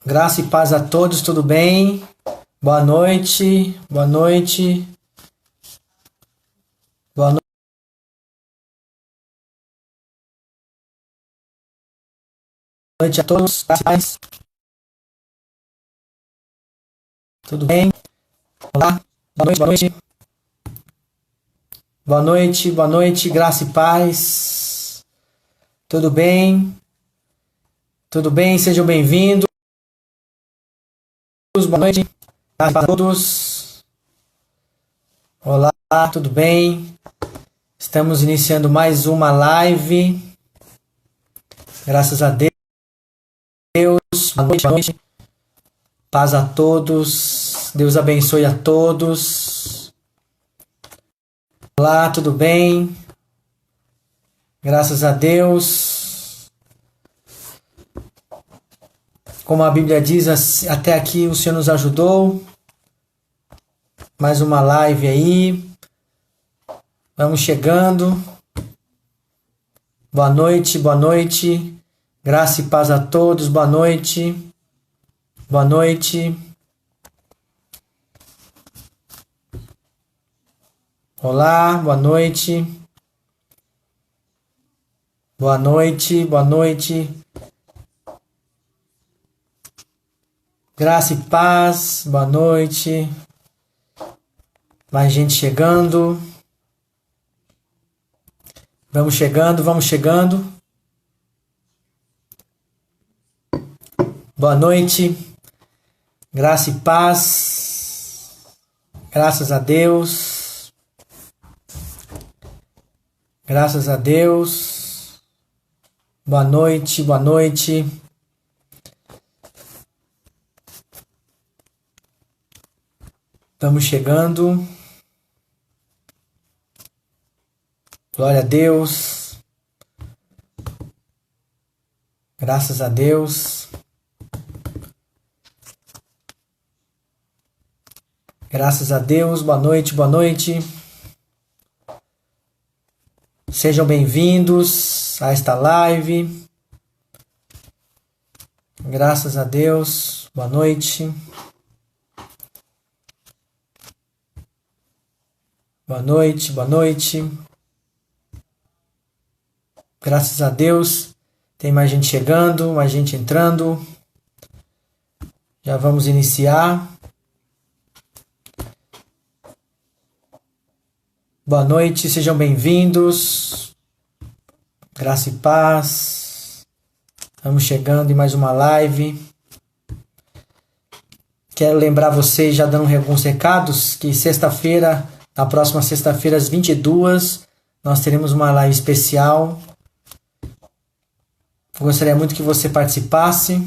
Graça e paz a todos, tudo bem? Boa noite, boa noite, boa noite a todos. Graça e paz. Tudo bem? Olá, boa noite, boa noite. Boa noite, boa noite, graça e paz. Tudo bem? Tudo bem, sejam bem-vindos. Boa noite, graça e paz a todos. Olá, tudo bem? Estamos iniciando mais uma live. Graças a Deus. Boa noite, boa noite. Paz a todos. Deus abençoe a todos. Olá, tudo bem? Graças a Deus. Como a Bíblia diz, até aqui o Senhor nos ajudou. Mais uma live aí. Vamos chegando. Boa noite, boa noite. Graça e paz a todos. Boa noite. Boa noite. Olá, boa noite. Boa noite, boa noite. Graça e paz, boa noite. Mais gente chegando. Vamos chegando, vamos chegando. Boa noite. Graça e paz. Graças a Deus. Graças a Deus. Boa noite, boa noite. Estamos chegando. Glória a Deus. Graças a Deus. Graças a Deus. Boa noite, boa noite. Sejam bem-vindos a esta live. Graças a Deus. Boa noite. Boa noite, boa noite. Graças a Deus. Tem mais gente chegando, mais gente entrando. Já vamos iniciar. Boa noite, sejam bem-vindos. Graça e paz. Estamos chegando em mais uma live. Quero lembrar vocês, já dando alguns recados, que sexta-feira, na próxima sexta-feira, às 22h, nós teremos uma live especial. Gostaria muito que você participasse.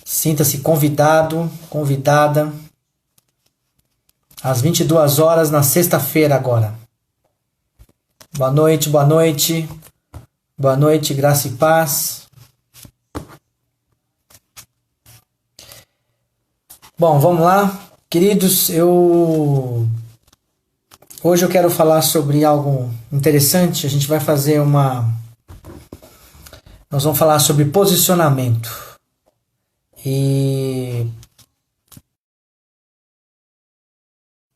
Sinta-se convidado, convidada. Às 22h na sexta-feira agora. Boa noite, boa noite. Boa noite, graça e paz. Bom, vamos lá. Queridos, hoje eu quero falar sobre algo interessante. A gente vai fazer Nós vamos falar sobre posicionamento. E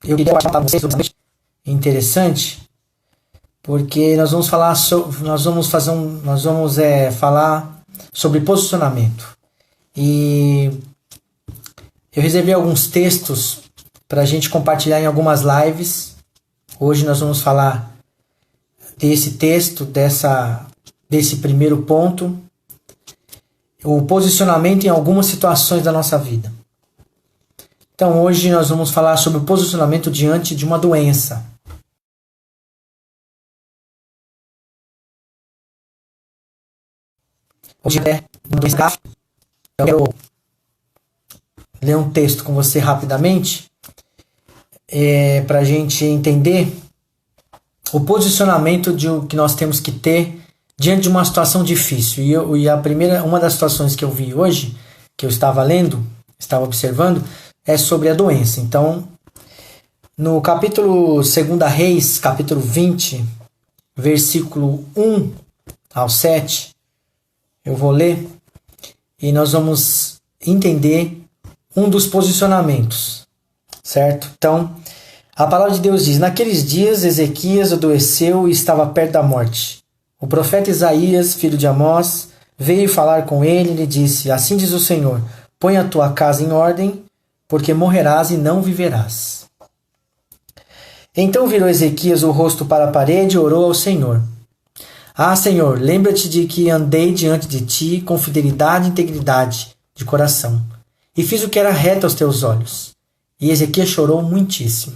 eu queria falar para vocês sobre interessante, porque nós vamos falar falar sobre posicionamento. E eu reservei alguns textos para a gente compartilhar em algumas lives. Hoje nós vamos falar desse texto, desse primeiro ponto, o posicionamento em algumas situações da nossa vida. Então hoje nós vamos falar sobre o posicionamento diante de uma doença. Hoje eu quero ler um texto com você rapidamente, para a gente entender o posicionamento que nós temos que ter diante de uma situação difícil. Uma das situações que eu vi hoje, que eu estava lendo, estava observando, é sobre a doença. Então, no capítulo 2 Reis, capítulo 20, versículo 1 ao 7, eu vou ler. e nós vamos entender um dos posicionamentos, certo? Então, a palavra de Deus diz: naqueles dias Ezequias adoeceu e estava perto da morte. O profeta Isaías, filho de Amós, veio falar com ele e lhe disse: assim diz o Senhor, põe a tua casa em ordem, porque morrerás e não viverás. Então virou Ezequias o rosto para a parede e orou ao Senhor: ah, Senhor, lembra-te de que andei diante de ti com fidelidade e integridade de coração, e fiz o que era reto aos teus olhos. E Ezequias chorou muitíssimo.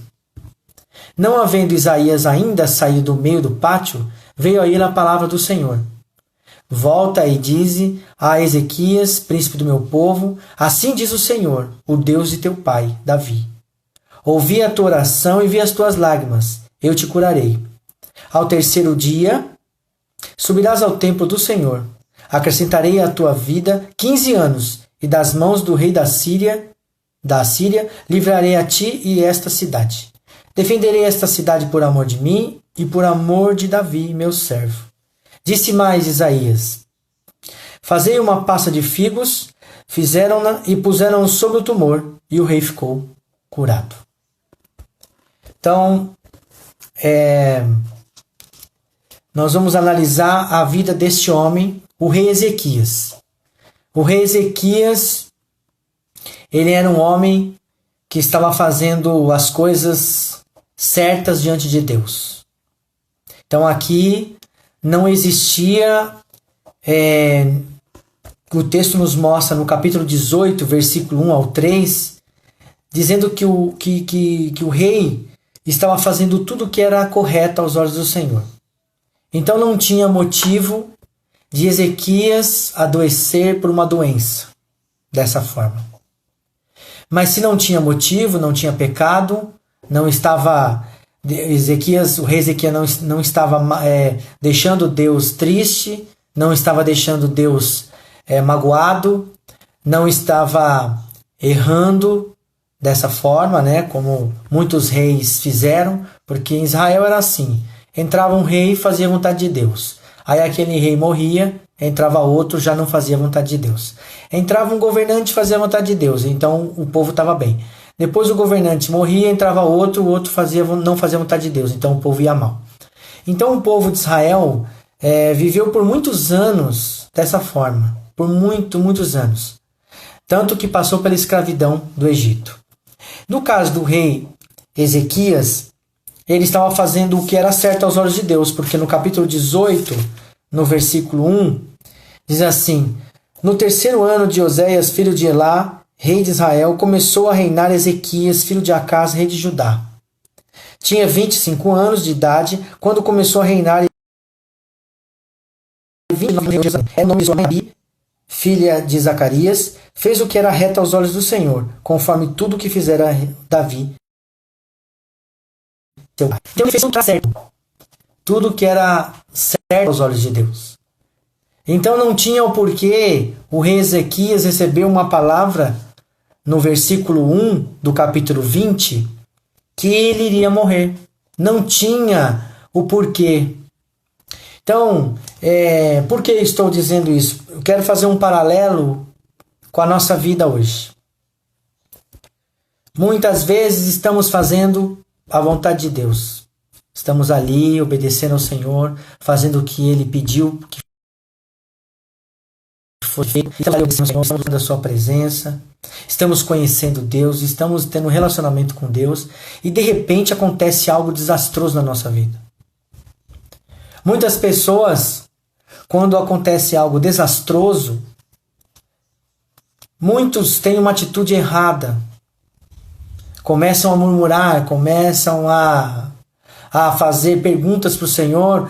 Não havendo Isaías ainda saído do meio do pátio, veio a ele a palavra do Senhor: volta e dize a Ezequias, príncipe do meu povo, assim diz o Senhor, o Deus de teu pai, Davi: ouvi a tua oração e vi as tuas lágrimas, eu te curarei. Ao terceiro dia subirás ao templo do Senhor, acrescentarei à tua vida 15 anos, e das mãos do rei da Síria, livrarei a ti e esta cidade. Defenderei esta cidade por amor de mim e por amor de Davi, meu servo. Disse mais Isaías: fazei uma pasta de figos, fizeram-na e puseram-no sobre o tumor, e o rei ficou curado. Então, nós vamos analisar a vida deste homem, o rei Ezequias. O rei Ezequias, ele era um homem que estava fazendo as coisas certas diante de Deus. Então aqui não existia, o texto nos mostra no capítulo 18, versículo 1 ao 3, dizendo que o rei estava fazendo tudo o que era correto aos olhos do Senhor. Então não tinha motivo de Ezequias adoecer por uma doença dessa forma. Mas se não tinha motivo, não tinha pecado, não estava o rei Ezequias não estava deixando Deus triste, não estava deixando Deus magoado, não estava errando dessa forma, né, como muitos reis fizeram, porque em Israel era assim: entrava um rei e fazia a vontade de Deus. Aí aquele rei morria, entrava outro, já não fazia a vontade de Deus. Entrava um governante e fazia a vontade de Deus, então o povo estava bem. Depois o governante morria, entrava outro, o outro não fazia a vontade de Deus, então o povo ia mal. Então o povo de Israel viveu por muitos anos dessa forma, por muitos anos. Tanto que passou pela escravidão do Egito. No caso do rei Ezequias, ele estava fazendo o que era certo aos olhos de Deus, porque no capítulo 18, no versículo 1, diz assim: no terceiro ano de Oséias, filho de Elá, rei de Israel, começou a reinar Ezequias, filho de Acás, rei de Judá. Tinha 25 anos de idade quando começou a reinar. É nome de Abi, filha de Zacarias, fez o que era reto aos olhos do Senhor, conforme tudo o que fizera Davi. Então ele fez tudo certo. Tudo que era certo aos olhos de Deus. Então não tinha o porquê o rei Ezequias recebeu uma palavra no versículo 1 do capítulo 20 que ele iria morrer. Não tinha o porquê. Então, por que estou dizendo isso? Eu quero fazer um paralelo com a nossa vida hoje. Muitas vezes estamos fazendo a vontade de Deus. Estamos ali obedecendo ao Senhor, fazendo o que Ele pediu que fosse feito. Estamos obedecendo ao Senhor, estamos da sua presença, estamos conhecendo Deus, estamos tendo um relacionamento com Deus e de repente acontece algo desastroso na nossa vida. Muitas pessoas, quando acontece algo desastroso, muitos têm uma atitude errada. Começam a murmurar, começam a fazer perguntas para o Senhor,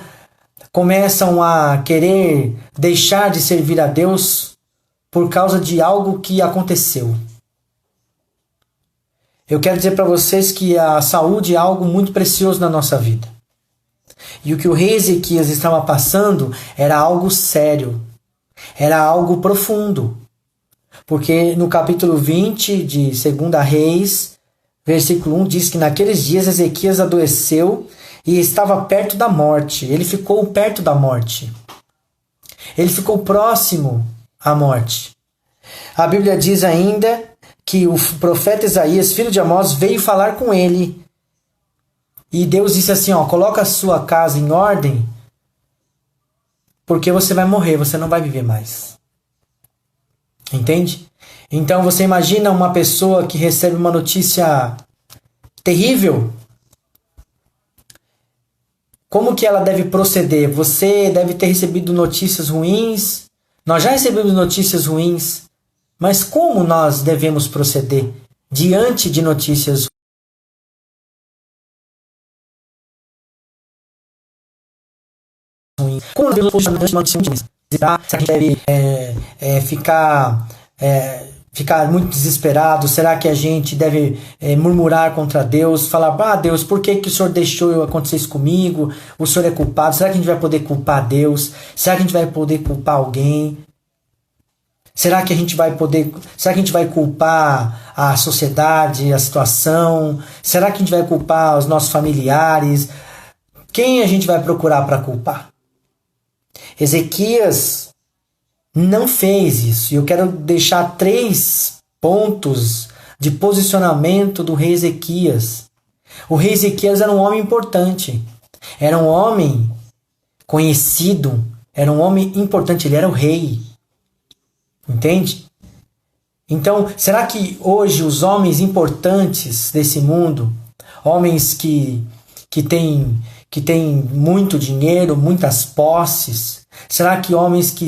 começam a querer deixar de servir a Deus por causa de algo que aconteceu. Eu quero dizer para vocês que a saúde é algo muito precioso na nossa vida. E o que o rei Ezequias estava passando era algo sério, era algo profundo. Porque no capítulo 20 de 2 Reis, versículo 1 diz que naqueles dias Ezequias adoeceu e estava perto da morte. Ele ficou perto da morte. Ele ficou próximo à morte. A Bíblia diz ainda que o profeta Isaías, filho de Amós, veio falar com ele. E Deus disse assim, ó, coloca a sua casa em ordem, porque você vai morrer, você não vai viver mais. Entende? Então você imagina uma pessoa que recebe uma notícia terrível. Como que ela deve proceder? Você deve ter recebido notícias ruins. Nós já recebemos notícias ruins. Mas como nós devemos proceder diante de notícias ruins? Como nós devemos posicionar diante de notícias ruins? Será que a gente deve ficar muito desesperado? Será que a gente deve murmurar contra Deus? Falar, Deus, por que o Senhor deixou acontecer isso comigo? O Senhor é culpado. Será que a gente vai poder culpar Deus? Será que a gente vai poder culpar alguém? Será que a gente vai culpar a sociedade, a situação? Será que a gente vai culpar os nossos familiares? Quem a gente vai procurar para culpar? Ezequias não fez isso. E eu quero deixar 3 pontos de posicionamento do rei Ezequias. O rei Ezequias era um homem importante. Era um homem conhecido. Era um homem importante. Ele era o rei. Entende? Então, será que hoje os homens importantes desse mundo, homens que têm muito dinheiro, muitas posses, será que homens que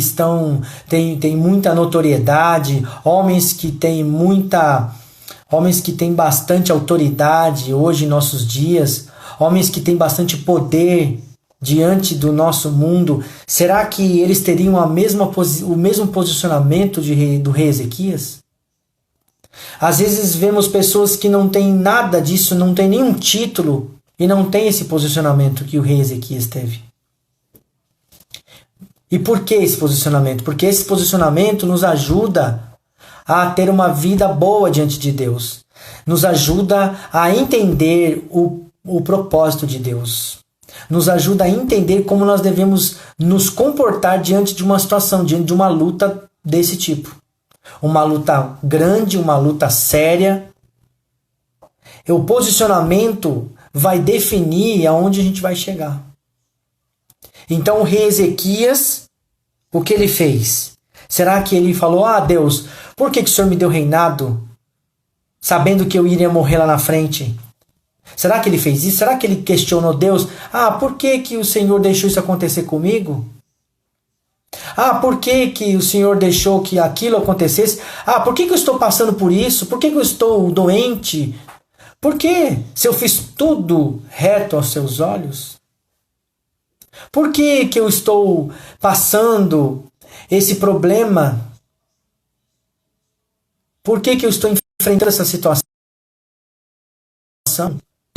têm muita notoriedade, homens que têm bastante autoridade hoje em nossos dias, homens que têm bastante poder diante do nosso mundo, será que eles teriam o mesmo posicionamento do rei Ezequias? Às vezes vemos pessoas que não têm nada disso, não têm nenhum título e não têm esse posicionamento que o rei Ezequias teve. E por que esse posicionamento? Porque esse posicionamento nos ajuda a ter uma vida boa diante de Deus, nos ajuda a entender o propósito de Deus. Nos ajuda a entender como nós devemos nos comportar diante de uma situação, diante de uma luta desse tipo. Uma luta grande, uma luta séria. O posicionamento vai definir aonde a gente vai chegar. Então o rei Ezequias, o que ele fez? Será que ele falou, Deus, por que o Senhor me deu reinado, sabendo que eu iria morrer lá na frente? Será que ele fez isso? Será que ele questionou Deus? Por que o Senhor deixou isso acontecer comigo? Por que o Senhor deixou que aquilo acontecesse? Por que eu estou passando por isso? Por que eu estou doente? Por que, se eu fiz tudo reto aos seus olhos? Por que eu estou passando esse problema? Por que eu estou enfrentando essa situação?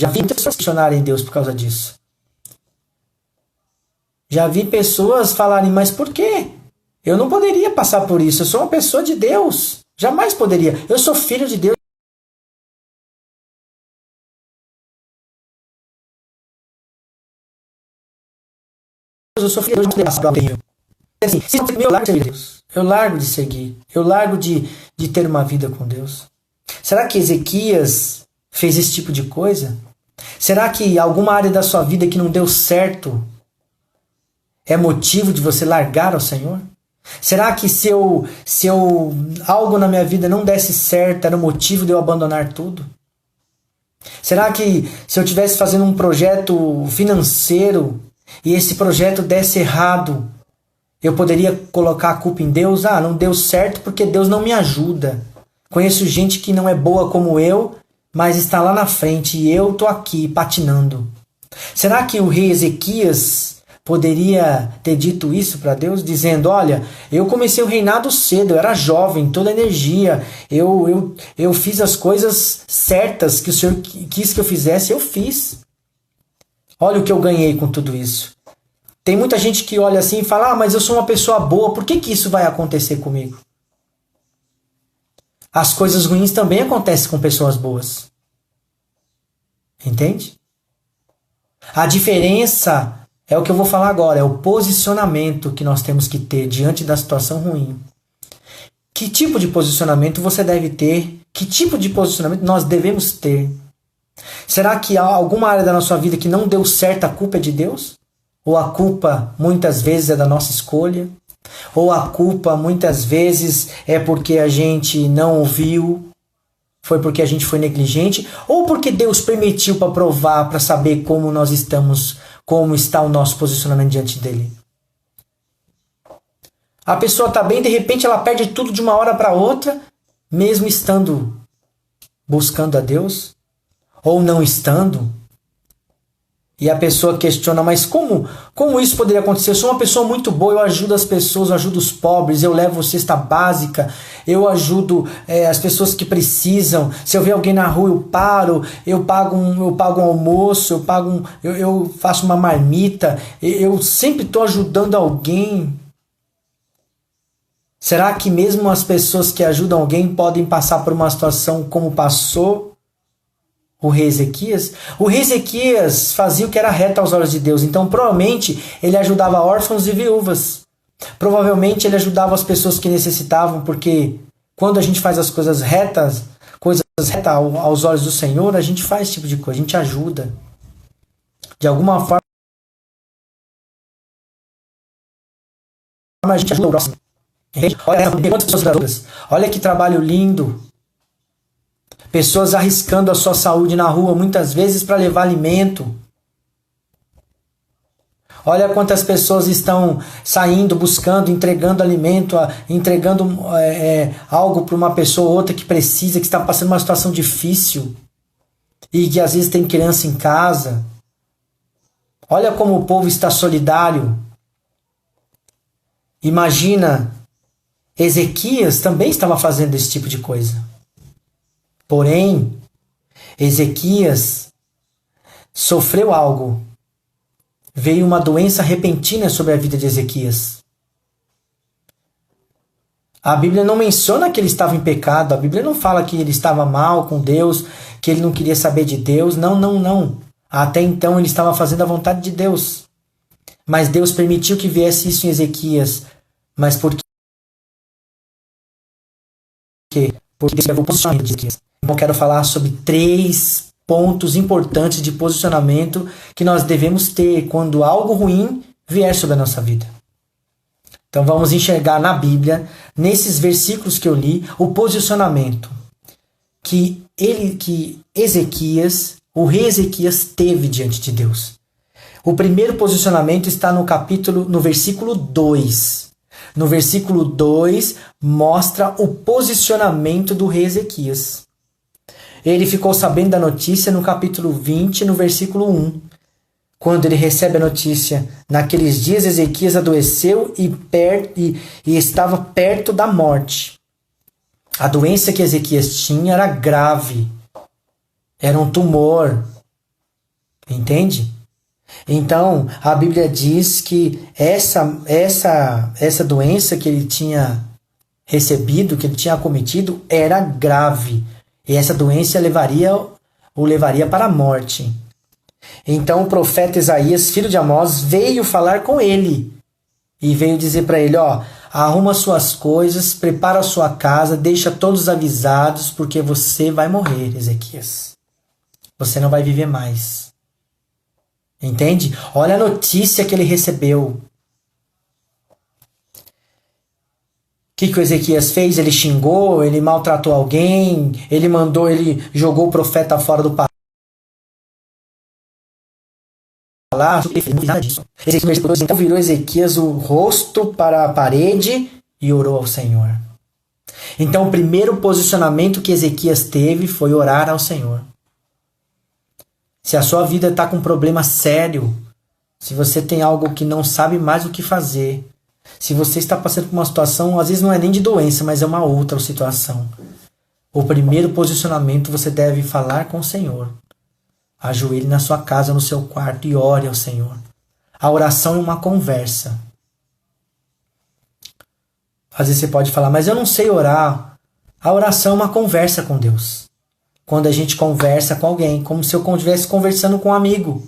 Já vi muitas pessoas questionarem Deus por causa disso. Já vi pessoas falarem, mas por quê? Eu não poderia passar por isso. Eu sou uma pessoa de Deus. Jamais poderia. Eu sou filho de Deus. Eu sou filho de Deus. Assim, se eu largo de seguir Deus. Eu largo de seguir. Eu largo de ter uma vida com Deus. Será que Ezequias fez esse tipo de coisa? Será que alguma área da sua vida que não deu certo é motivo de você largar ao Senhor? Será que se algo na minha vida não desse certo era motivo de eu abandonar tudo? Será que se eu estivesse fazendo um projeto financeiro e esse projeto desse errado, eu poderia colocar a culpa em Deus? Não deu certo porque Deus não me ajuda. Conheço gente que não é boa como eu, mas está lá na frente e eu estou aqui patinando. Será que o rei Ezequias poderia ter dito isso para Deus, dizendo, olha, eu comecei o reinado cedo, eu era jovem, toda energia, eu fiz as coisas certas que o Senhor quis que eu fizesse, eu fiz. Olha o que eu ganhei com tudo isso. Tem muita gente que olha assim e fala, mas eu sou uma pessoa boa, por que isso vai acontecer comigo? As coisas ruins também acontecem com pessoas boas. Entende? A diferença é o que eu vou falar agora, é o posicionamento que nós temos que ter diante da situação ruim. Que tipo de posicionamento você deve ter? Que tipo de posicionamento nós devemos ter? Será que há alguma área da nossa vida que não deu certo, a culpa é de Deus? Ou a culpa muitas vezes é da nossa escolha? Ou a culpa muitas vezes é porque a gente não ouviu? Foi porque a gente foi negligente? Ou porque Deus permitiu para provar, para saber como nós estamos, como está o nosso posicionamento diante dele? A pessoa está bem, de repente ela perde tudo de uma hora para outra, mesmo estando buscando a Deus, ou não estando. E a pessoa questiona, mas como isso poderia acontecer? Eu sou uma pessoa muito boa, eu ajudo as pessoas, eu ajudo os pobres, eu levo cesta básica, eu ajudo as pessoas que precisam. Se eu ver alguém na rua, eu paro, eu pago um almoço, eu faço uma marmita, eu sempre estou ajudando alguém. Será que mesmo as pessoas que ajudam alguém podem passar por uma situação como passou o rei Ezequias? O rei Ezequias fazia o que era reto aos olhos de Deus, então provavelmente ele ajudava órfãos e viúvas. Provavelmente ele ajudava as pessoas que necessitavam, porque quando a gente faz as coisas retas aos olhos do Senhor, a gente faz esse tipo de coisa, a gente ajuda. De alguma forma a gente ajuda o próximo. Olha que trabalho lindo. Pessoas arriscando a sua saúde na rua, muitas vezes para levar alimento. Olha quantas pessoas estão saindo, buscando, entregando alimento, entregando algo para uma pessoa ou outra que precisa, que está passando uma situação difícil e que às vezes tem criança em casa. Olha como o povo está solidário. Imagina, Ezequias também estava fazendo esse tipo de coisa. Porém, Ezequias sofreu algo. Veio uma doença repentina sobre a vida de Ezequias. A Bíblia não menciona que ele estava em pecado. A Bíblia não fala que ele estava mal com Deus, que ele não queria saber de Deus. Não. Até então ele estava fazendo a vontade de Deus. Mas Deus permitiu que viesse isso em Ezequias. Mas por quê? Porque Deus levou o posicionamento de Ezequias. Então eu quero falar sobre 3 pontos importantes de posicionamento que nós devemos ter quando algo ruim vier sobre a nossa vida. Então vamos enxergar na Bíblia, nesses versículos que eu li, o posicionamento que Ezequias, o rei Ezequias, teve diante de Deus. O primeiro posicionamento está no versículo 2. No versículo 2 mostra o posicionamento do rei Ezequias. Ele ficou sabendo da notícia no capítulo 20, no versículo 1. Quando ele recebe a notícia, naqueles dias Ezequias adoeceu e estava perto da morte. A doença que Ezequias tinha era grave. Era um tumor. Entende? Então, a Bíblia diz que essa doença que ele tinha recebido, que ele tinha acometido, era grave. E essa doença o levaria para a morte. Então o profeta Isaías, filho de Amós, veio falar com ele. E veio dizer para ele, arruma suas coisas, prepara a sua casa, deixa todos avisados, porque você vai morrer, Ezequias. Você não vai viver mais. Entende? Olha a notícia que ele recebeu. O que o Ezequias fez? Ele xingou, ele maltratou alguém, ele jogou o profeta fora do palácio. Ele não fez nada disso. Então virou Ezequias o rosto para a parede e orou ao Senhor. Então o primeiro posicionamento que Ezequias teve foi orar ao Senhor. Se a sua vida está com um problema sério, se você tem algo que não sabe mais o que fazer, se você está passando por uma situação, às vezes não é nem de doença, mas é uma outra situação. O primeiro posicionamento você deve falar com o Senhor. Ajoelhe na sua casa, no seu quarto e ore ao Senhor. A oração é uma conversa. Às vezes você pode falar, mas eu não sei orar. A oração é uma conversa com Deus. Quando a gente conversa com alguém, como se eu estivesse conversando com um amigo.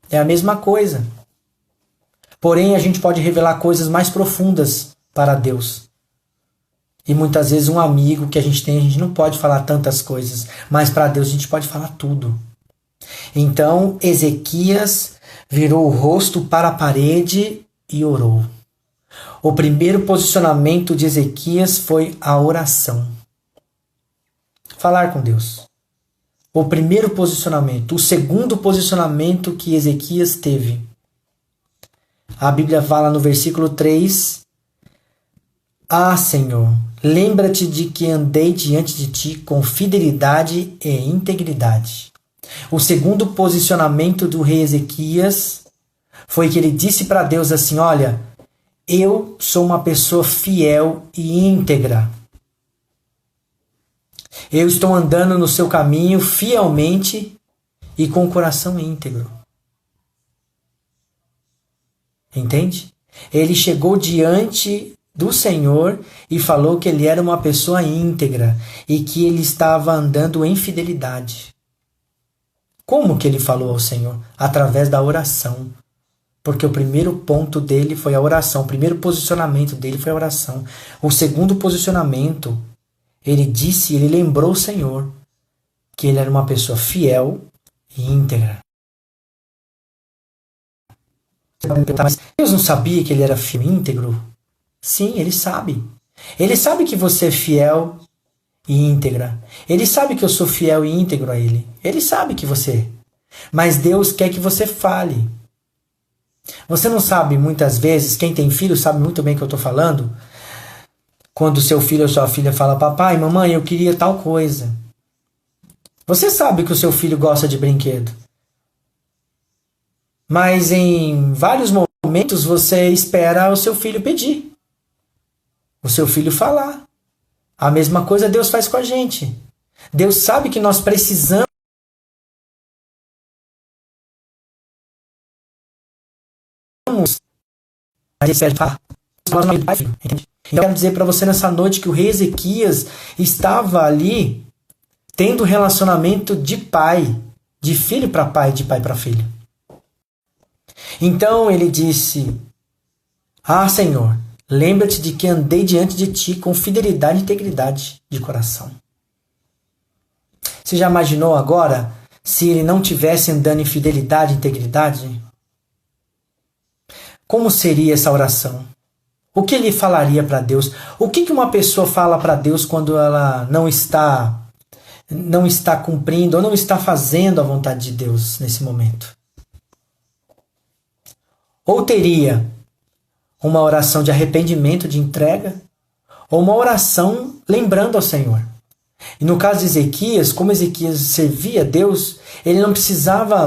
É a mesma coisa. Porém, a gente pode revelar coisas mais profundas para Deus. E muitas vezes um amigo que a gente não pode falar tantas coisas, mas para Deus a gente pode falar tudo. Então Ezequias virou o rosto para a parede e orou. O primeiro posicionamento de Ezequias foi a oração. Falar com Deus. O primeiro posicionamento. O segundo posicionamento que Ezequias teve. A Bíblia fala no versículo 3: Ah, Senhor, lembra-te de que andei diante de ti com fidelidade e integridade. O segundo posicionamento do rei Ezequias foi que ele disse para Deus assim: olha, eu sou uma pessoa fiel e íntegra. Eu estou andando no seu caminho fielmente e com o coração íntegro. Entende? Ele chegou diante do Senhor e falou que ele era uma pessoa íntegra e que ele estava andando em fidelidade. Como que ele falou ao Senhor? Através da oração. Porque o primeiro ponto dele foi a oração. O primeiro posicionamento dele foi a oração. O segundo posicionamento, ele disse, ele lembrou o Senhor que ele era uma pessoa fiel e íntegra. Mas Deus não sabia que ele era fiel e íntegro? Sim, ele sabe. Ele sabe que você é fiel e íntegra. Ele sabe que eu sou fiel e íntegro a ele. Ele sabe que você é. Mas Deus quer que você fale. Você não sabe, muitas vezes, quem tem filho sabe muito bem o que eu estou falando. Quando seu filho ou sua filha fala: papai, mamãe, eu queria tal coisa. Você sabe que o seu filho gosta de brinquedo. Mas em vários momentos você espera o seu filho pedir. O seu filho falar. A mesma coisa Deus faz com a gente. Deus sabe que nós precisamos. Então eu quero dizer para você nessa noite que o rei Ezequias estava ali tendo relacionamento de pai, de filho para pai, de pai para filho. Então ele disse: Ah, Senhor, lembra-te de que andei diante de ti com fidelidade e integridade de coração. Você já imaginou agora se ele não tivesse andando em fidelidade e integridade? Como seria essa oração? O que ele falaria para Deus? O que uma pessoa fala para Deus quando ela não está cumprindo ou não está fazendo a vontade de Deus nesse momento? Ou teria uma oração de arrependimento, de entrega, ou uma oração lembrando ao Senhor. E no caso de Ezequias, como Ezequias servia a Deus, ele não precisava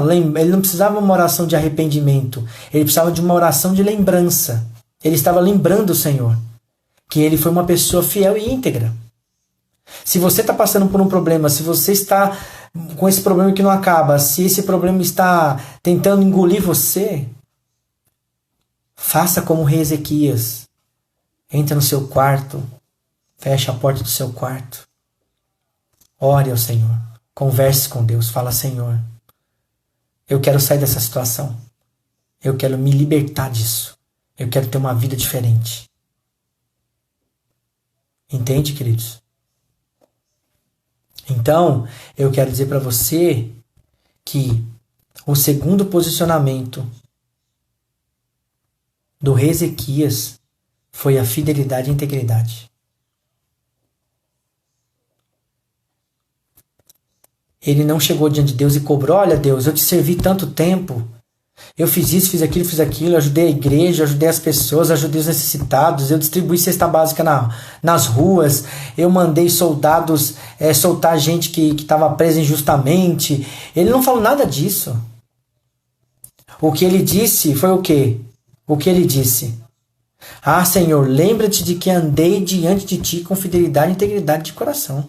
uma oração de arrependimento, ele precisava de uma oração de lembrança. Ele estava lembrando o Senhor, que ele foi uma pessoa fiel e íntegra. Se você está passando por um problema, se você está com esse problema que não acaba, se esse problema está tentando engolir você, faça como o rei Ezequias. Entra no seu quarto, fecha a porta do seu quarto, ore ao Senhor, converse com Deus, fala: Senhor, eu quero sair dessa situação, eu quero me libertar disso, eu quero ter uma vida diferente. Entende, queridos? Então, eu quero dizer para você que o segundo posicionamento do rei Ezequias foi a fidelidade e integridade. Ele não chegou diante de Deus e cobrou: olha, Deus, eu te servi tanto tempo, eu fiz isso, fiz aquilo, ajudei a igreja, ajudei as pessoas, ajudei os necessitados, eu distribuí cesta básica nas ruas, eu mandei soldados soltar gente que estava presa injustamente. Ele não falou nada disso. O que ele disse foi o quê? O que ele disse? Ah, Senhor, lembra-te de que andei diante de ti com fidelidade e integridade de coração.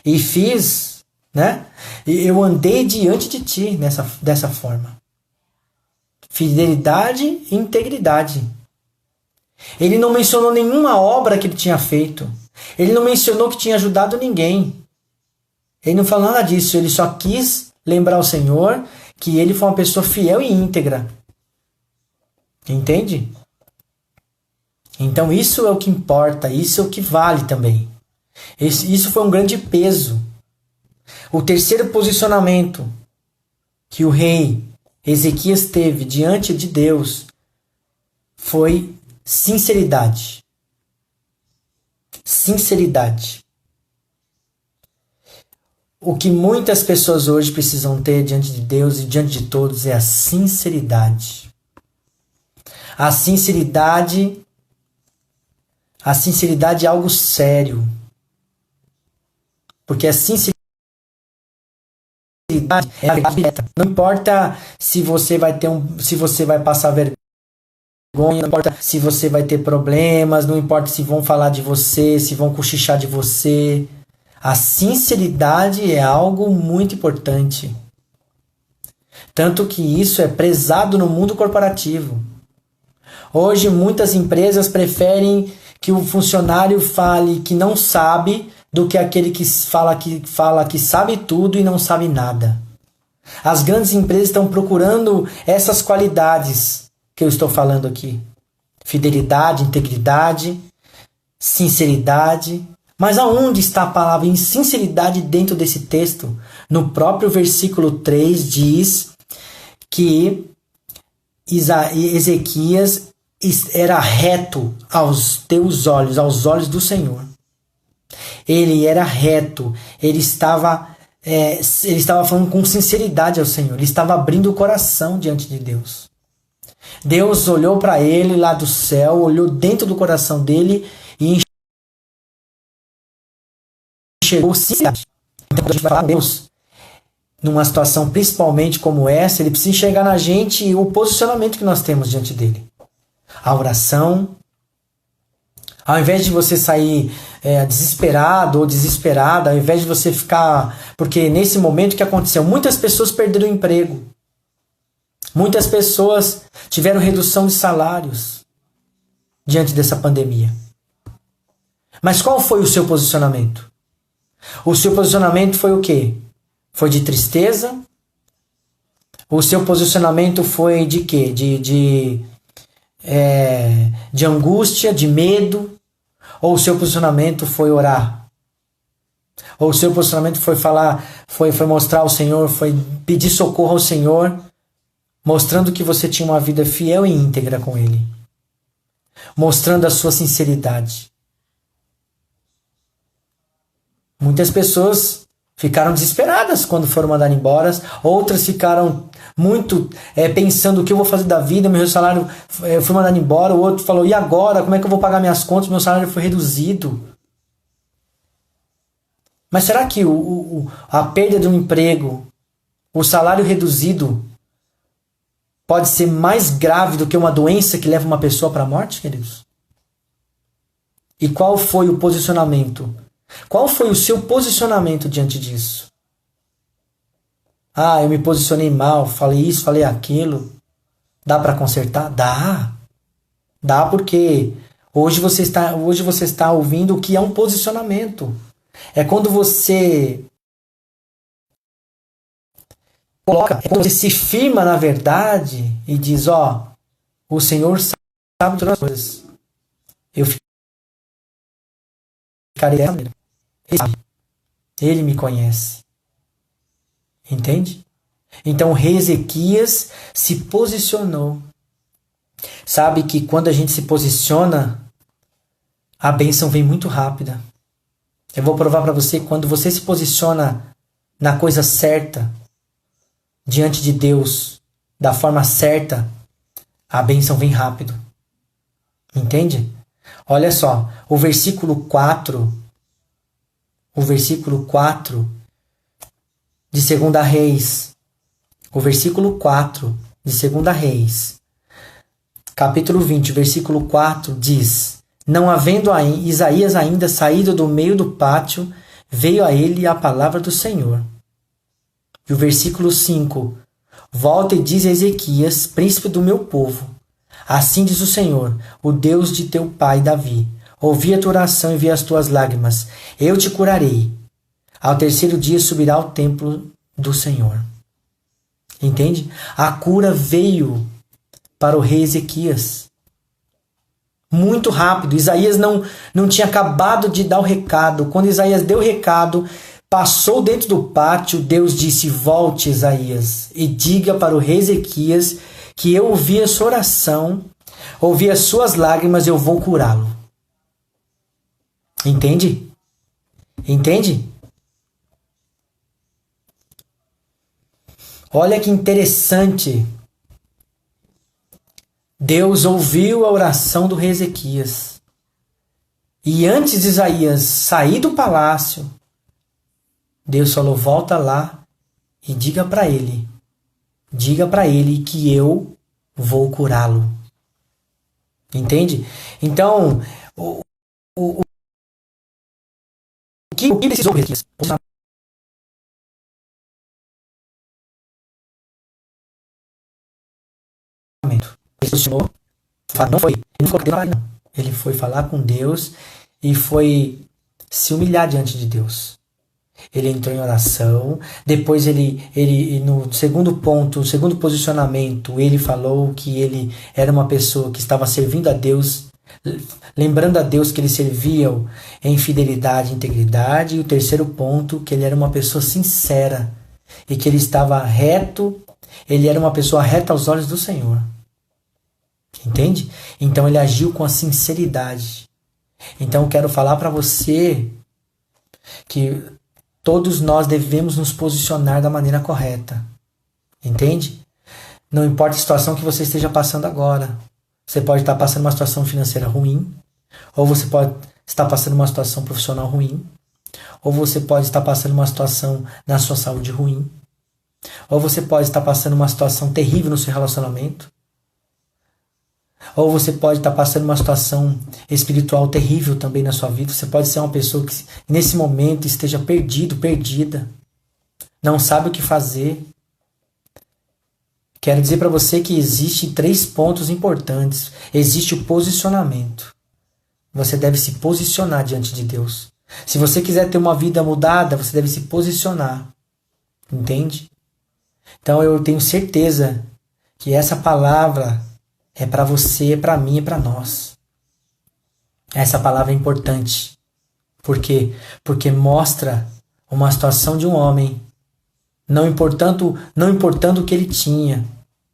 E fiz, né? Eu andei diante de ti dessa forma. Fidelidade e integridade. Ele não mencionou nenhuma obra que ele tinha feito. Ele não mencionou que tinha ajudado ninguém. Ele não falou nada disso. Ele só quis lembrar ao Senhor que ele foi uma pessoa fiel e íntegra. Entende? Então isso é o que importa, isso é o que vale também. Isso foi um grande peso. O terceiro posicionamento que o rei Ezequias teve diante de Deus foi sinceridade. Sinceridade. O que muitas pessoas hoje precisam ter diante de Deus e diante de todos é a sinceridade. A sinceridade é algo sério. Porque a sinceridade é a verdade direta. Não importa se você vai passar vergonha, não importa se você vai ter problemas, não importa se vão falar de você, se vão cochichar de você. A sinceridade é algo muito importante. Tanto que isso é prezado no mundo corporativo. Hoje muitas empresas preferem que o funcionário fale que não sabe do que aquele que fala que sabe tudo e não sabe nada. As grandes empresas estão procurando essas qualidades que eu estou falando aqui. Fidelidade, integridade, sinceridade. Mas aonde está a palavra sinceridade dentro desse texto? No próprio versículo 3 diz que Ezequias era reto aos teus olhos, aos olhos do Senhor. Ele era reto, ele estava falando com sinceridade ao Senhor, ele estava abrindo o coração diante de Deus. Deus olhou para ele lá do céu, olhou dentro do coração dele e enxergou sinceridade. Então, quando a gente vai falar com Deus, numa situação principalmente como essa, ele precisa enxergar na gente o posicionamento que nós temos diante dele. A oração. Ao invés de você sair desesperado ou desesperada, ao invés de você ficar... Porque nesse momento o que aconteceu? Muitas pessoas perderam o emprego. Muitas pessoas tiveram redução de salários diante dessa pandemia. Mas qual foi o seu posicionamento? O seu posicionamento foi o quê? Foi de tristeza? O seu posicionamento foi de quê? De angústia, de medo? Ou o seu posicionamento foi orar? Ou o seu posicionamento foi falar, foi mostrar ao Senhor, foi pedir socorro ao Senhor, mostrando que você tinha uma vida fiel e íntegra com Ele, mostrando a sua sinceridade. Muitas pessoas ficaram desesperadas quando foram mandadas embora, outras ficaram muito pensando o que eu vou fazer da vida, meu salário foi mandado embora, o outro falou, e agora? Como é que eu vou pagar minhas contas? Meu salário foi reduzido. Mas será que a perda de um emprego, o salário reduzido, pode ser mais grave do que uma doença que leva uma pessoa para a morte, queridos? E qual foi o posicionamento? Qual foi o seu posicionamento diante disso? Ah, eu me posicionei mal, falei isso, falei aquilo. Dá para consertar? Dá. Dá porque hoje você está ouvindo o que é um posicionamento. É quando você coloca, é quando você se firma na verdade e diz, o Senhor sabe todas as coisas. Eu ficarei dessa maneira. Ele sabe. Ele me conhece. Entende? Então o rei Ezequias se posicionou. Sabe que quando a gente se posiciona, a bênção vem muito rápida. Eu vou provar para você que quando você se posiciona na coisa certa, diante de Deus, da forma certa, a bênção vem rápido. Entende? Olha só, o versículo 4 de 2 Reis. O versículo 4 de 2 Reis, capítulo 20, versículo 4 diz: Não havendo Isaías ainda saído do meio do pátio, veio a ele a palavra do Senhor. E o versículo 5: Volta e diz a Ezequias, príncipe do meu povo: Assim diz o Senhor, o Deus de teu pai Davi: Ouvi a tua oração e vi as tuas lágrimas. Eu te curarei. Ao terceiro dia subirá ao templo do Senhor. Entende? A cura veio para o rei Ezequias Muito rápido. Isaías não tinha acabado de dar o recado. Quando Isaías deu o recado, passou dentro do pátio, Deus disse: volte, Isaías, e diga para o rei Ezequias que eu ouvi a sua oração, ouvi as suas lágrimas, eu vou curá-lo. Entende? Entende? Olha que interessante. Deus ouviu a oração do rei Ezequias. E antes de Isaías sair do palácio, Deus falou: volta lá e diga para ele que eu vou curá-lo. Entende? Então, o que precisou o rei Ezequias? Ele posicionou, não foi, ele não ficou lá, não. Ele foi falar com Deus e foi se humilhar diante de Deus. Ele entrou em oração, depois ele no segundo ponto, no segundo posicionamento, ele falou que ele era uma pessoa que estava servindo a Deus, lembrando a Deus que ele servia em fidelidade e integridade, e o terceiro ponto, que ele era uma pessoa sincera e que ele estava reto, ele era uma pessoa reta aos olhos do Senhor. Entende? Então ele agiu com a sinceridade. Então eu quero falar para você que todos nós devemos nos posicionar da maneira correta. Entende? Não importa a situação que você esteja passando agora. Você pode estar passando uma situação financeira ruim, ou você pode estar passando uma situação profissional ruim, ou você pode estar passando uma situação na sua saúde ruim, ou você pode estar passando uma situação terrível no seu relacionamento, ou você pode estar passando uma situação espiritual terrível também na sua vida. Você pode ser uma pessoa que nesse momento esteja perdido, perdida, não sabe o que fazer. Quero dizer para você que existem 3 pontos importantes. Existe o posicionamento. Você deve se posicionar diante de Deus. Se você quiser ter uma vida mudada, você deve se posicionar. Entende? Então eu tenho certeza que essa palavra é para você, é para mim, é para nós. Essa palavra é importante. Por quê? Porque mostra uma situação de um homem, não importando o que ele tinha,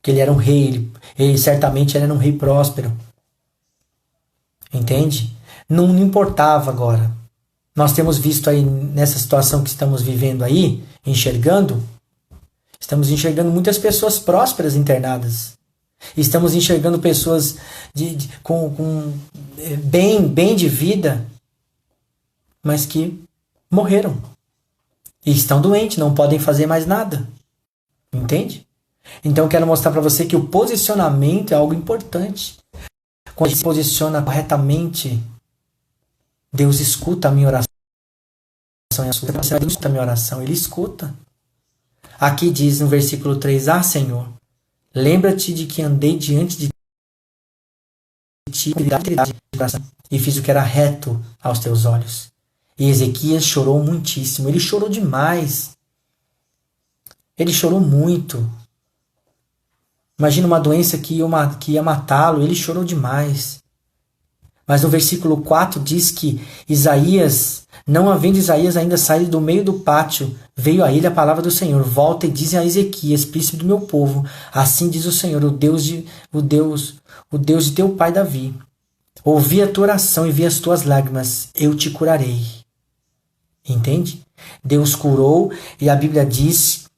que ele era um rei, ele certamente era um rei próspero. Entende? Não importava agora. Nós temos visto aí nessa situação que estamos vivendo aí, estamos enxergando muitas pessoas prósperas internadas. Estamos enxergando pessoas com bem de vida, mas que morreram. E estão doentes, não podem fazer mais nada. Entende? Então eu quero mostrar para você que o posicionamento é algo importante. Quando a gente se posiciona corretamente, Deus escuta a minha oração. Deus escuta a minha oração, Ele escuta. Aqui diz no versículo 3, Senhor, lembra-te de que andei diante de ti e fiz o que era reto aos teus olhos. E Ezequias chorou muitíssimo. Ele chorou demais. Ele chorou muito. Imagina uma doença que ia matá-lo. Ele chorou demais. Mas no versículo 4 diz que Isaías, não havendo Isaías ainda saído do meio do pátio, veio a ele a palavra do Senhor. Volta e diz a Ezequias, príncipe do meu povo, assim diz o Senhor, o Deus de teu pai Davi. Ouvi a tua oração e vi as tuas lágrimas, eu te curarei. Entende? Deus curou e a Bíblia diz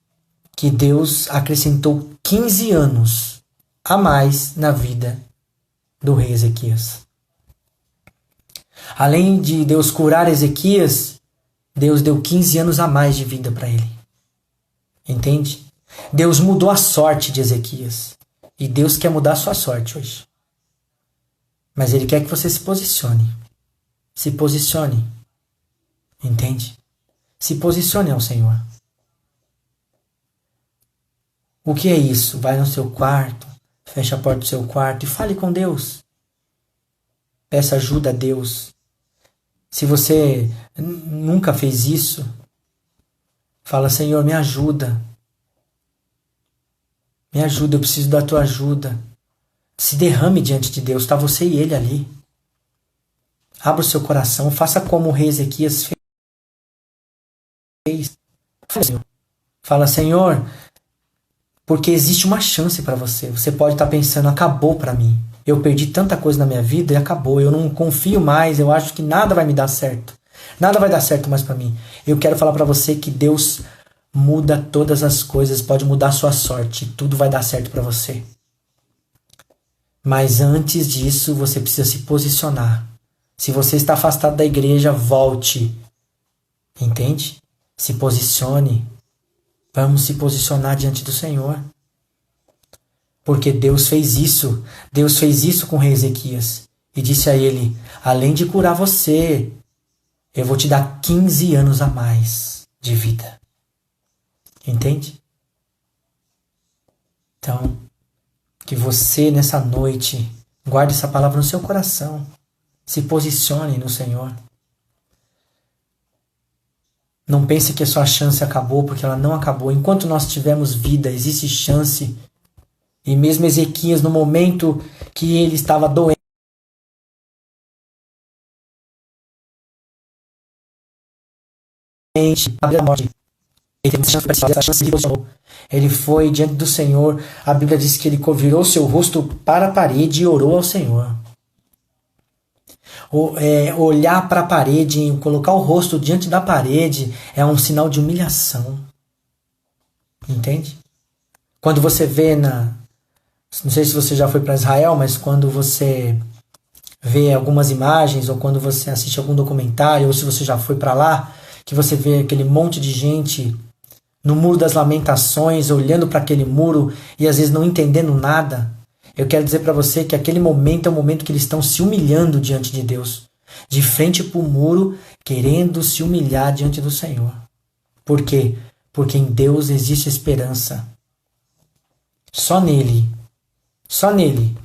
que Deus acrescentou 15 anos a mais na vida do rei Ezequias. Além de Deus curar Ezequias, Deus deu 15 anos a mais de vida para ele. Entende? Deus mudou a sorte de Ezequias. E Deus quer mudar a sua sorte hoje. Mas Ele quer que você se posicione. Se posicione. Entende? Se posicione ao Senhor. O que é isso? Vai no seu quarto, fecha a porta do seu quarto e fale com Deus. Peça ajuda a Deus. Se você nunca fez isso, fala, Senhor, me ajuda. Me ajuda, eu preciso da tua ajuda. Se derrame diante de Deus, está você e Ele ali. Abra o seu coração, faça como o rei Ezequias fez. Fala, Senhor, porque existe uma chance para você. Você pode estar pensando, acabou para mim. Eu perdi tanta coisa na minha vida e acabou. Eu não confio mais, eu acho que nada vai me dar certo. Nada vai dar certo mais para mim. Eu quero falar para você que Deus muda todas as coisas, pode mudar a sua sorte. Tudo vai dar certo para você. Mas antes disso, você precisa se posicionar. Se você está afastado da igreja, volte. Entende? Se posicione. Vamos se posicionar diante do Senhor. Porque Deus fez isso. Deus fez isso com o rei Ezequias. E disse a ele, além de curar você, eu vou te dar 15 anos a mais de vida. Entende? Então, que você nessa noite guarde essa palavra no seu coração. Se posicione no Senhor. Não pense que a sua chance acabou, porque ela não acabou. Enquanto nós tivermos vida, existe chance. E mesmo Ezequias, no momento que ele estava doente, a morte, ele teve essa chance de posicionou. Ele foi diante do Senhor. A Bíblia diz que ele virou seu rosto para a parede e orou ao Senhor. Olhar para a parede, colocar o rosto diante da parede é um sinal de humilhação. Entende? Quando você vê não sei se você já foi para Israel, mas quando você vê algumas imagens ou quando você assiste algum documentário ou se você já foi para lá, que você vê aquele monte de gente no Muro das Lamentações, olhando para aquele muro e às vezes não entendendo nada. Eu quero dizer para você que aquele momento é o momento que eles estão se humilhando diante de Deus. De frente para o muro, querendo se humilhar diante do Senhor. Por quê? Porque em Deus existe esperança. Só nele. Só nele.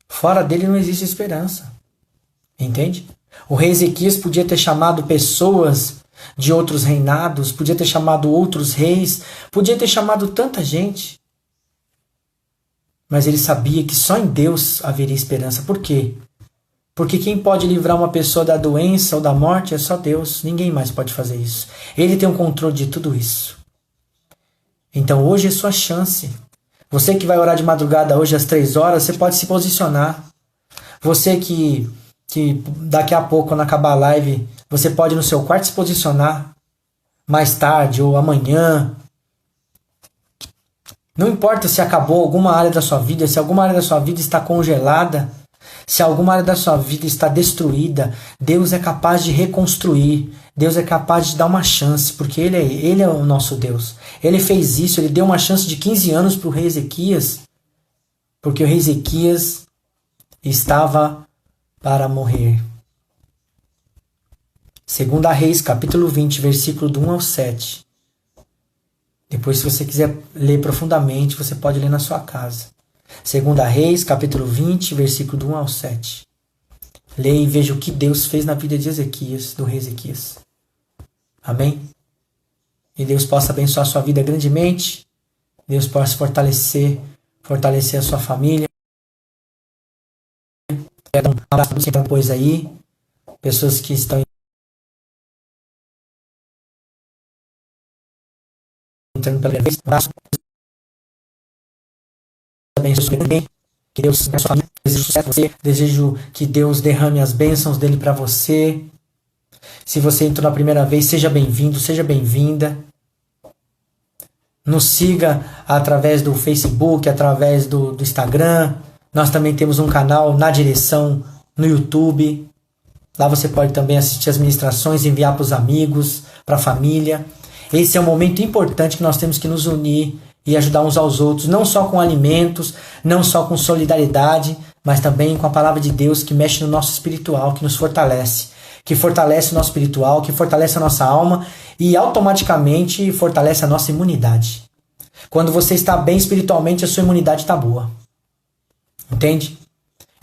Fora dele não existe esperança. Entende? O rei Ezequias podia ter chamado pessoas de outros reinados, podia ter chamado outros reis, podia ter chamado tanta gente. Mas ele sabia que só em Deus haveria esperança. Por quê? Porque quem pode livrar uma pessoa da doença ou da morte é só Deus. Ninguém mais pode fazer isso. Ele tem o controle de tudo isso. Então hoje é sua chance. Você que vai orar de madrugada hoje às 3 horas, você pode se posicionar. Você que daqui a pouco, quando acabar a live, você pode no seu quarto se posicionar. Mais tarde ou amanhã. Não importa se acabou alguma área da sua vida, se alguma área da sua vida está congelada, se alguma área da sua vida está destruída, Deus é capaz de reconstruir, Deus é capaz de dar uma chance, porque Ele é o nosso Deus. Ele fez isso, Ele deu uma chance de 15 anos para o rei Ezequias, porque o rei Ezequias estava para morrer. 2 Reis, capítulo 20, versículo do 1 ao 7. Depois, se você quiser ler profundamente, você pode ler na sua casa. 2 Reis, capítulo 20, versículo do 1 ao 7. Leia e veja o que Deus fez na vida de Ezequias, do rei Ezequias. Amém? E Deus possa abençoar a sua vida grandemente. Deus possa fortalecer a sua família. Quero dar um abraço para você que depois aí. Pessoas que estão entrando pela primeira vez. Um abraço. Abençoe ninguém. Que Deus abençoe a sua família. Desejo sucesso para você. Desejo que Deus derrame as bênçãos dele para você. Se você entrou na primeira vez, seja bem-vindo, seja bem-vinda. Nos siga através do Facebook, através do Instagram. Nós também temos um canal Na Direção no YouTube. Lá você pode também assistir as ministrações, enviar para os amigos, para a família. Esse é um momento importante que nós temos que nos unir e ajudar uns aos outros, não só com alimentos, não só com solidariedade, mas também com a palavra de Deus que mexe no nosso espiritual, que nos fortalece, que fortalece o nosso espiritual, que fortalece a nossa alma e automaticamente fortalece a nossa imunidade. Quando você está bem espiritualmente, a sua imunidade está boa. Entende?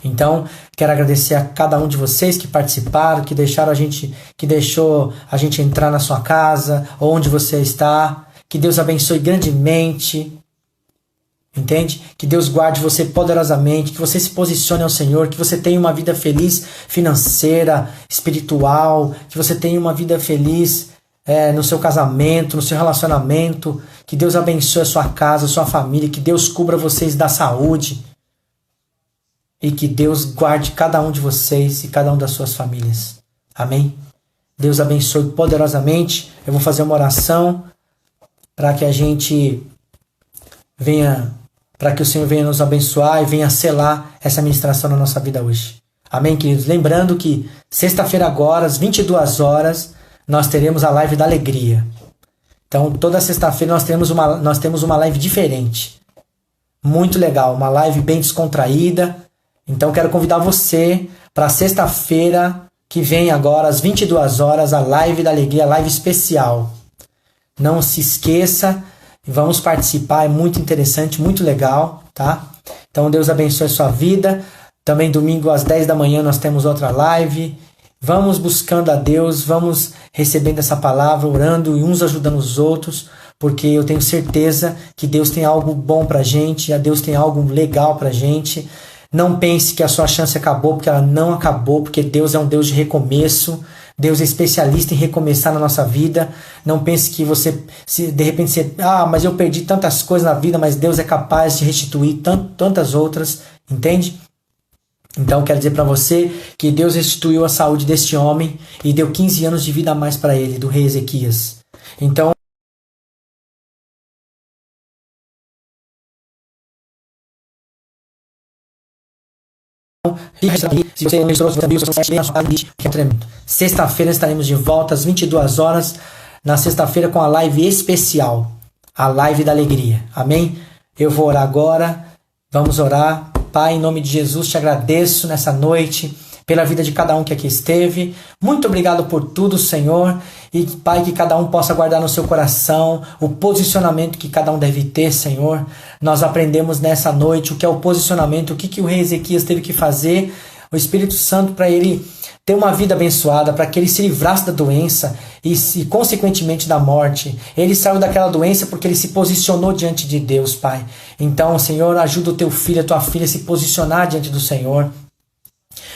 Então, quero agradecer a cada um de vocês que participaram, que deixou a gente entrar na sua casa, onde você está. Que Deus abençoe grandemente. Entende? Que Deus guarde você poderosamente, que você se posicione ao Senhor, que você tenha uma vida feliz financeira, espiritual, que você tenha uma vida feliz no seu casamento, no seu relacionamento, que Deus abençoe a sua casa, a sua família, que Deus cubra vocês da saúde e que Deus guarde cada um de vocês e cada um das suas famílias. Amém? Deus abençoe poderosamente. Eu vou fazer uma oração para que a gente para que o Senhor venha nos abençoar e venha selar essa ministração na nossa vida hoje. Amém, queridos? Lembrando que sexta-feira agora, às 22 horas, nós teremos a live da alegria. Então, toda sexta-feira nós temos uma live diferente. Muito legal, uma live bem descontraída. Então, quero convidar você para sexta-feira que vem agora, às 22 horas, a live da alegria, a live especial. Não se esqueça, vamos participar, é muito interessante, muito legal, tá? Então Deus abençoe a sua vida. Também domingo às 10 da manhã nós temos outra live. Vamos buscando a Deus, vamos recebendo essa palavra, orando e uns ajudando os outros, porque eu tenho certeza que Deus tem algo bom pra gente, Deus tem algo legal pra gente. Não pense que a sua chance acabou, porque ela não acabou, porque Deus é um Deus de recomeço. Deus é especialista em recomeçar na nossa vida. Não pense que você, se de repente você, mas eu perdi tantas coisas na vida, mas Deus é capaz de restituir tantas outras, entende? Então quero dizer para você que Deus restituiu a saúde deste homem e deu 15 anos de vida a mais para ele, do rei Ezequias. Então se você ministrou, que é tremendo. Sexta-feira estaremos de volta às 22 horas, na sexta-feira com a live especial, a live da alegria. Amém? Eu vou orar agora. Vamos orar. Pai, em nome de Jesus, te agradeço nessa noite pela vida de cada um que aqui esteve. Muito obrigado por tudo, Senhor. E, Pai, que cada um possa guardar no seu coração o posicionamento que cada um deve ter, Senhor. Nós aprendemos nessa noite o que é o posicionamento, o que o rei Ezequias teve que fazer, o Espírito Santo, para ele ter uma vida abençoada, para que ele se livrasse da doença e, consequentemente, da morte. Ele saiu daquela doença porque ele se posicionou diante de Deus, Pai. Então, Senhor, ajuda o teu filho, a tua filha a se posicionar diante do Senhor.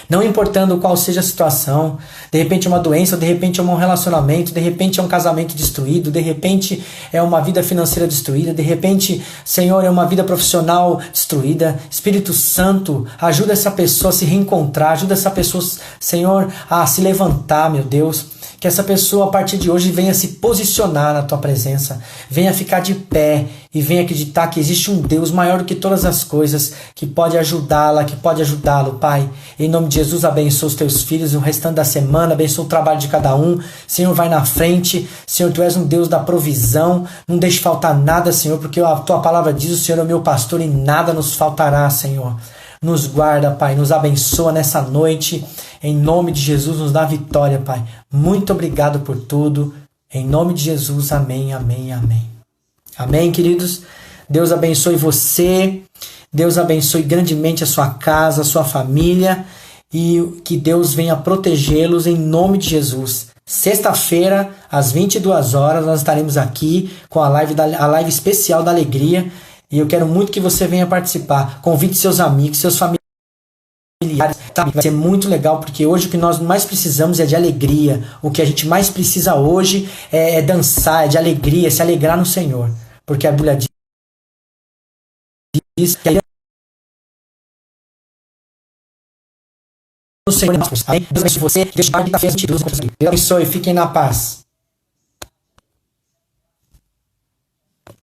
Não importando qual seja a situação, de repente é uma doença, de repente é um relacionamento, de repente é um casamento destruído, de repente é uma vida financeira destruída, de repente, Senhor, é uma vida profissional destruída. Espírito Santo, ajuda essa pessoa a se reencontrar, ajuda essa pessoa, Senhor, a se levantar, meu Deus. Que essa pessoa, a partir de hoje, venha se posicionar na tua presença, venha ficar de pé e venha acreditar que existe um Deus maior do que todas as coisas, que pode ajudá-la, que pode ajudá-lo, Pai. Em nome de Jesus, abençoa os teus filhos, o restante da semana, abençoa o trabalho de cada um. Senhor, vai na frente. Senhor, tu és um Deus da provisão, não deixe faltar nada, Senhor, porque a tua palavra diz, o Senhor é o meu pastor e nada nos faltará, Senhor. Nos guarda, Pai, nos abençoa nessa noite. Em nome de Jesus, nos dá vitória, Pai. Muito obrigado por tudo. Em nome de Jesus, amém, amém, amém. Amém, queridos? Deus abençoe você. Deus abençoe grandemente a sua casa, a sua família. E que Deus venha protegê-los em nome de Jesus. Sexta-feira, às 22 horas, nós estaremos aqui com a live especial da alegria. E eu quero muito que você venha participar. Convide seus amigos, seus familiares. Tá? Vai ser muito legal, porque hoje o que nós mais precisamos é de alegria. O que a gente mais precisa hoje é dançar, é de alegria, se alegrar no Senhor. Porque a Bíblia diz que o Senhor é nosso. Deus abençoe você. Deus abençoe. Deus abençoe. Fiquem na paz.